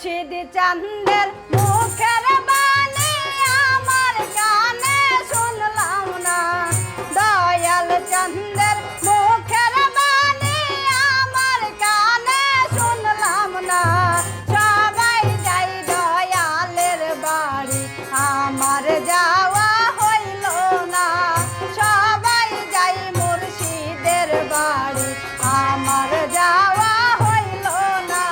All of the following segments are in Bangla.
মুর্শিদ চাঁদের মুখের বাণী আমার কানে শুনলাম না। দয়াল চাঁদের মুখের বাণী আমার কানে শুনলাম না। সবাই যাই দয়ালের বাড়ি আমার যাওয়া হইল না। সবাই যাই মুর্শিদের বাড়ি আমার যাওয়া হইল না।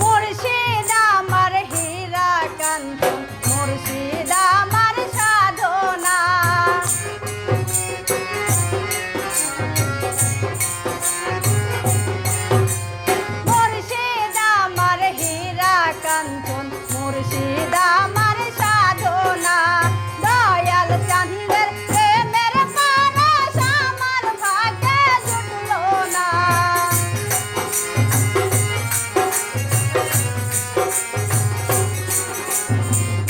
মুর্শিদ আমার হীরা কাঞ্চন, মুর্শিদ আমার সাধনা। মুর্শিদ আমার হীরা কাঞ্চন, মুর্শিদ আমার সাধনা। দয়াল চাঁদের প্রেমের পরশ আমার ভাগ্যে জুটল না।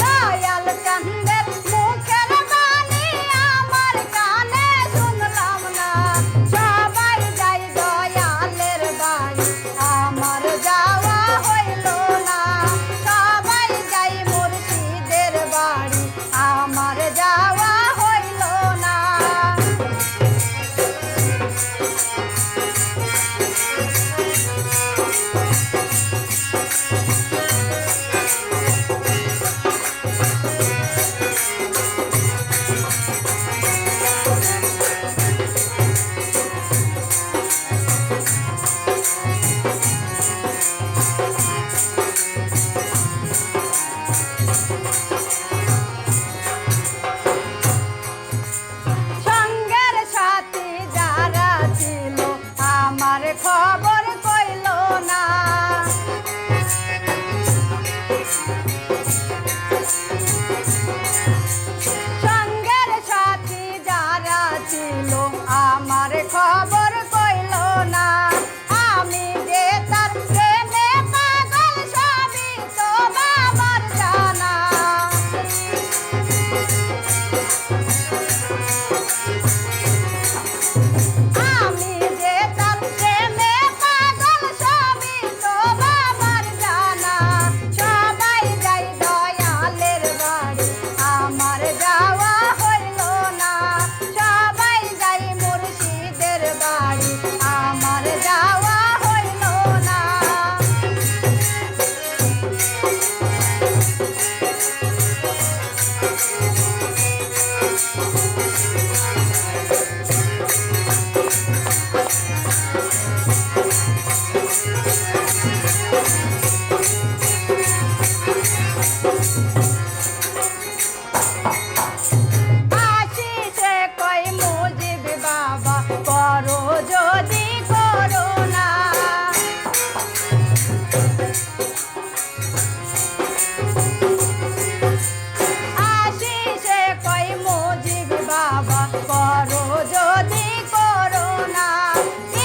দয়াল চাঁদের মুখের বাণী আমার কানে শুনলাম না। সবাই যাই দয়ালের বাড়ি আমার যাওয়া হইল না। সবাই যাই মুর্শিদের বাড়ি আমার যাওয়া হইল না। সঙ্গের সাথী যারা ছিল আমার খবর কইল না। সঙ্গের সাথী যারা ছিল আমার খবর কইল না। আমি যে তার প্রেমে পাগল সবই তো বাবার জানা। আমি যে তার প্রেমে পাগল সবই তো বাবার জানা। সবাই যাই দয়ালের বাড়ি আমার যাওয়া হইল না। সবাই যাই মুর্শিদের বাড়ি আমার যাওয়া হইল না। আশিসে কই মুজিব বাবা করো যদি করো না। আশিসে কই মুজিব বাবা করো যদি করো না।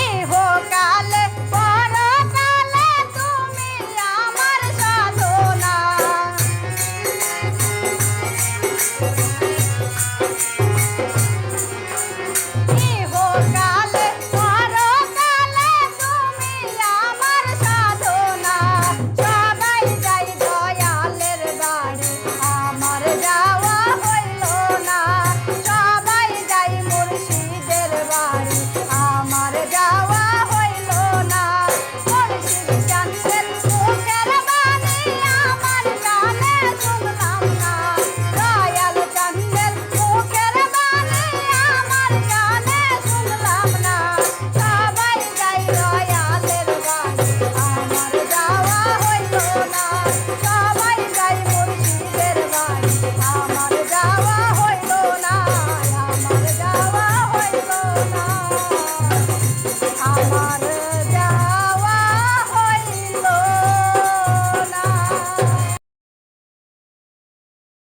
ইহকালে পরকালে তুমি আমার সাধনা। ইহকালে পরকালে তুমি আমার সাধনা। সবাই যাই দয়ালের বাড়ি আমার যাওয়া হইল না। সবাই যাই মুর্শিদের বাড়ি আমার যাওয়া হইল না। মুর্শিদ চাঁদের মুখের বাণী আমার কানে শুনলাম না। দয়াল চাঁদের মুখের বাণী আমার কানে শুনলাম না। সবাই যাই দয়ালের বাড়ি আমার যাওয়া হইল না।